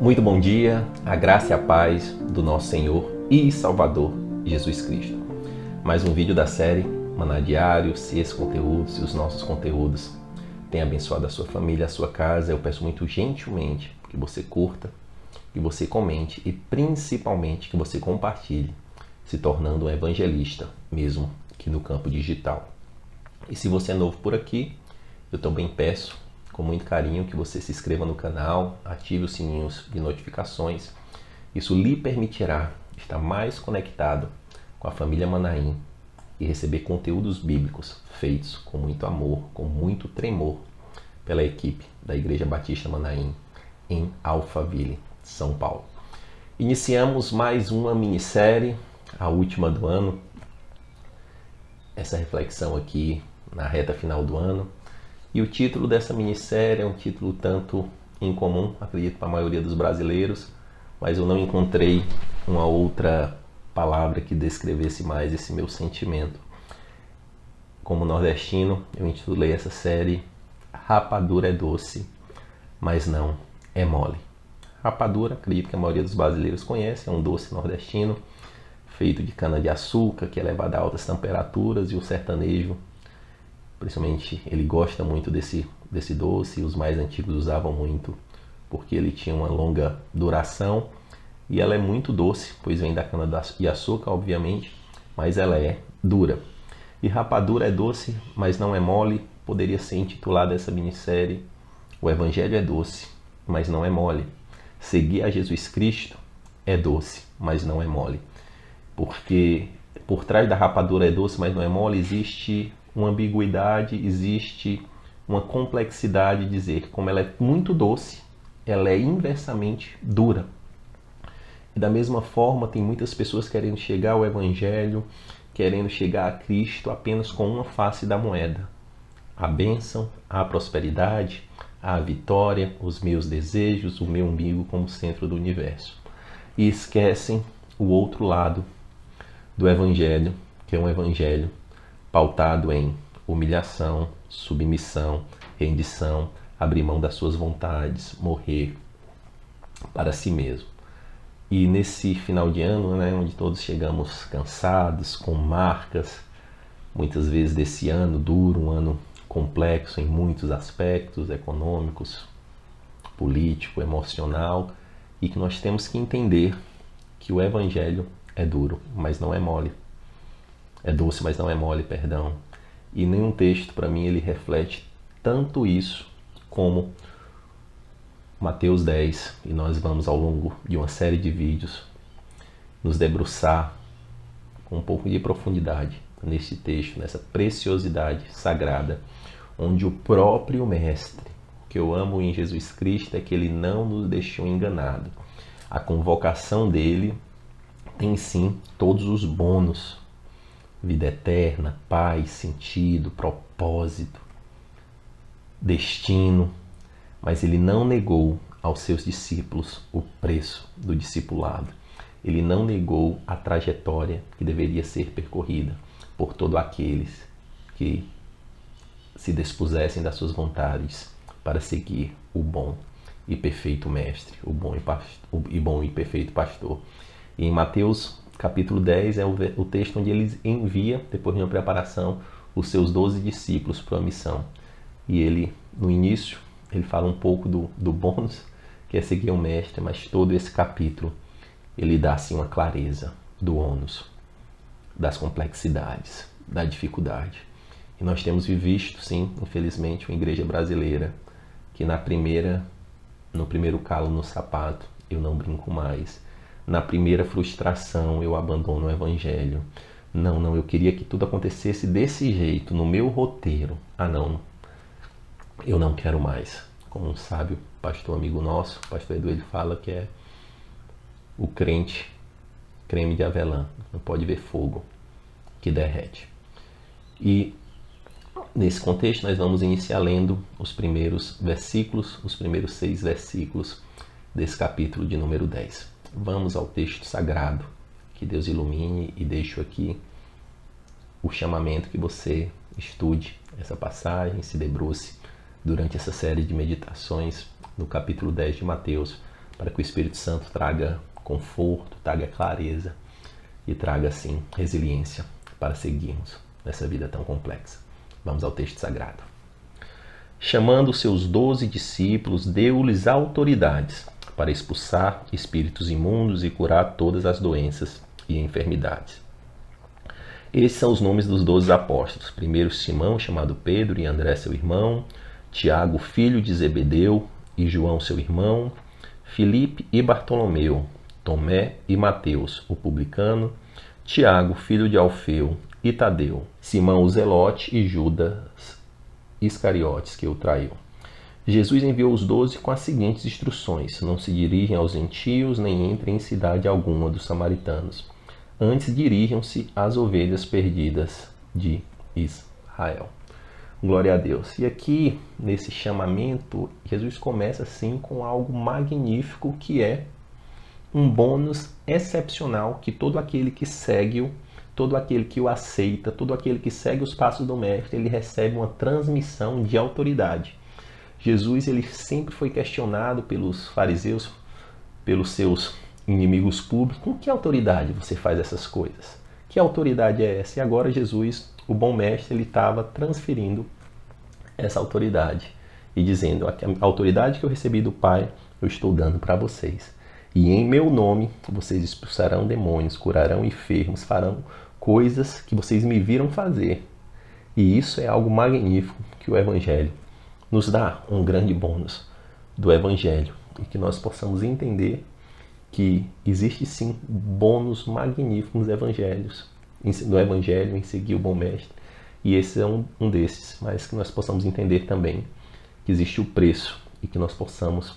Muito bom dia, a graça e a paz do nosso Senhor e Salvador Jesus Cristo. Mais um vídeo da série Maná Diário. Se esse conteúdo, se os nossos conteúdos têm abençoado a sua família, a sua casa, eu peço muito gentilmente que você curta, que você comente e principalmente que você compartilhe, se tornando um evangelista mesmo que no campo digital. E se você é novo por aqui, eu também peço com muito carinho que você se inscreva no canal, ative os sininhos de notificações. Isso lhe permitirá estar mais conectado com a família Manaim e receber conteúdos bíblicos feitos com muito amor, com muito tremor pela equipe da Igreja Batista Manaim em Alphaville, São Paulo. Iniciamos mais uma minissérie, a última do ano. Essa reflexão aqui na reta final do ano. E o título dessa minissérie é um título tanto incomum, acredito, para a maioria dos brasileiros, mas eu não encontrei uma outra palavra que descrevesse mais esse meu sentimento. Como nordestino, eu intitulei essa série Rapadura é doce, mas não é mole. Rapadura, acredito que a maioria dos brasileiros conhece, é um doce nordestino feito de cana-de-açúcar, que é levado a altas temperaturas, e o sertanejo, principalmente, ele gosta muito desse doce. Os mais antigos usavam muito porque ele tinha uma longa duração e ela é muito doce, pois vem da cana-de-açúcar, obviamente, mas ela é dura. E rapadura é doce, mas não é mole. Poderia ser intitulada essa minissérie O Evangelho é doce, mas não é mole. Seguir a Jesus Cristo é doce, mas não é mole. Porque por trás da rapadura é doce, mas não é mole, existe uma ambiguidade, existe uma complexidade de dizer. Como ela é muito doce, ela é inversamente dura. E da mesma forma, tem muitas pessoas querendo chegar ao Evangelho, querendo chegar a Cristo apenas com uma face da moeda. A bênção, a prosperidade, a vitória, os meus desejos, o meu umbigo como centro do universo. E esquecem o outro lado do Evangelho, que é um Evangelho pautado em humilhação, submissão, rendição, abrir mão das suas vontades, morrer para si mesmo. E nesse final de ano, onde todos chegamos cansados, com marcas, muitas vezes desse ano duro, um ano complexo em muitos aspectos, econômicos, político, emocional, e que nós temos que entender que o Evangelho é duro, mas não é mole. É doce, mas não é mole, perdão. E nenhum texto, para mim, ele reflete tanto isso como Mateus 10. E nós vamos, ao longo de uma série de vídeos, nos debruçar com um pouco de profundidade neste texto, nessa preciosidade sagrada, onde o próprio Mestre, o que eu amo em Jesus Cristo é que ele não nos deixou enganado. A convocação dele tem sim todos os bônus: vida eterna, paz, sentido, propósito, destino, mas ele não negou aos seus discípulos o preço do discipulado. Ele não negou a trajetória que deveria ser percorrida por todos aqueles que se dispusessem das suas vontades para seguir o bom e perfeito Mestre, o bom e perfeito Pastor. E em Mateus capítulo 10 é o texto onde ele envia, depois de uma preparação, os seus 12 discípulos para a missão. E ele, no início, ele fala um pouco do bônus, que é seguir o Mestre, mas todo esse capítulo ele dá assim uma clareza do ônus, das complexidades, da dificuldade. E nós temos visto, sim, infelizmente, uma igreja brasileira que no primeiro calo no sapato, eu não brinco mais. Na primeira frustração, eu abandono o Evangelho. Não, eu queria que tudo acontecesse desse jeito, no meu roteiro. Não, eu não quero mais. Como um sábio pastor amigo nosso, o pastor Edu, ele fala que é o crente creme de avelã. Não pode ver fogo que derrete. E nesse contexto, nós vamos iniciar lendo os primeiros versículos, os primeiros 6 versículos desse capítulo de número 10. Vamos ao texto sagrado, que Deus ilumine, e deixo aqui o chamamento que você estude essa passagem, se debruce durante essa série de meditações no capítulo 10 de Mateus, para que o Espírito Santo traga conforto, traga clareza e traga, assim, resiliência para seguirmos nessa vida tão complexa. Vamos ao texto sagrado. Chamando os seus 12 discípulos, deu-lhes autoridades para expulsar espíritos imundos e curar todas as doenças e enfermidades. Esses são os nomes dos 12 apóstolos. Primeiro Simão, chamado Pedro, e André seu irmão, Tiago, filho de Zebedeu, e João seu irmão, Filipe e Bartolomeu, Tomé e Mateus, o publicano, Tiago, filho de Alfeu, e Tadeu, Simão o Zelote e Judas Iscariotes, que o traiu. Jesus enviou os 12 com as seguintes instruções: não se dirigem aos gentios, nem entrem em cidade alguma dos samaritanos. Antes dirijam-se às ovelhas perdidas de Israel. Glória a Deus. E aqui, nesse chamamento, Jesus começa assim com algo magnífico, que é um bônus excepcional que todo aquele que segue-o, todo aquele que o aceita, todo aquele que segue os passos do Mestre, ele recebe uma transmissão de autoridade. Jesus, ele sempre foi questionado pelos fariseus, pelos seus inimigos públicos: com que autoridade você faz essas coisas? Que autoridade é essa? E agora Jesus, o bom Mestre, ele estava transferindo essa autoridade e dizendo: a autoridade que eu recebi do Pai, eu estou dando para vocês. E em meu nome vocês expulsarão demônios, curarão enfermos, farão coisas que vocês me viram fazer. E isso é algo magnífico que o Evangelho nos dá, um grande bônus do Evangelho. E que nós possamos entender que existe sim bônus magnífico nos Evangelhos, no Evangelho, em seguir o bom Mestre. E esse é um desses, mas que nós possamos entender também que existe o preço e que nós possamos,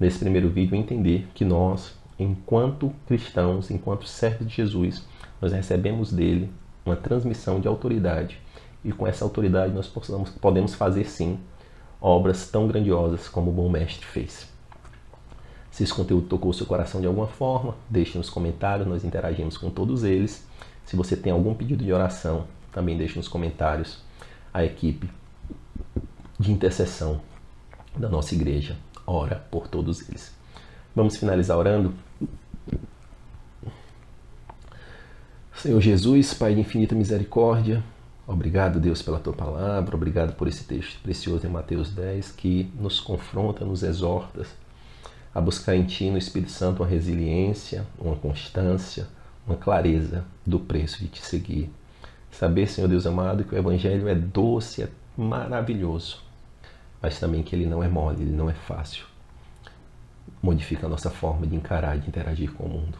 nesse primeiro vídeo, entender que nós, enquanto cristãos, enquanto servos de Jesus, nós recebemos dele uma transmissão de autoridade, e com essa autoridade nós podemos fazer sim obras tão grandiosas como o bom Mestre fez. Se esse conteúdo tocou o seu coração de alguma forma, deixe nos comentários, nós interagimos com todos eles. Se você tem algum pedido de oração, também deixe nos comentários. A equipe de intercessão da nossa igreja ora por todos eles. Vamos finalizar orando? Senhor Jesus, Pai de infinita misericórdia, obrigado, Deus, pela Tua palavra, obrigado por esse texto precioso em Mateus 10, que nos confronta, nos exorta a buscar em Ti, no Espírito Santo, uma resiliência, uma constância, uma clareza do preço de Te seguir. Saber, Senhor Deus amado, que o Evangelho é doce, é maravilhoso, mas também que ele não é mole, ele não é fácil. Modifica a nossa forma de encarar, de interagir com o mundo.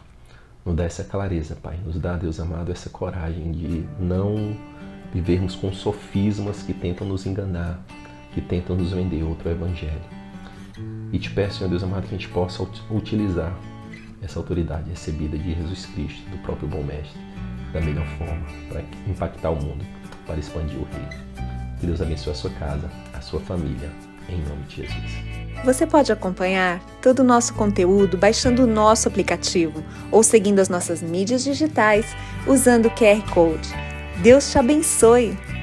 Nos dá essa clareza, Pai. Nos dá, Deus amado, essa coragem de não vivermos com sofismas que tentam nos enganar, que tentam nos vender outro Evangelho. E te peço, Senhor Deus amado, que a gente possa utilizar essa autoridade recebida de Jesus Cristo, do próprio bom Mestre, da melhor forma, para impactar o mundo, para expandir o reino. Que Deus abençoe a sua casa, a sua família, em nome de Jesus. Você pode acompanhar todo o nosso conteúdo baixando o nosso aplicativo ou seguindo as nossas mídias digitais usando o QR Code. Deus te abençoe!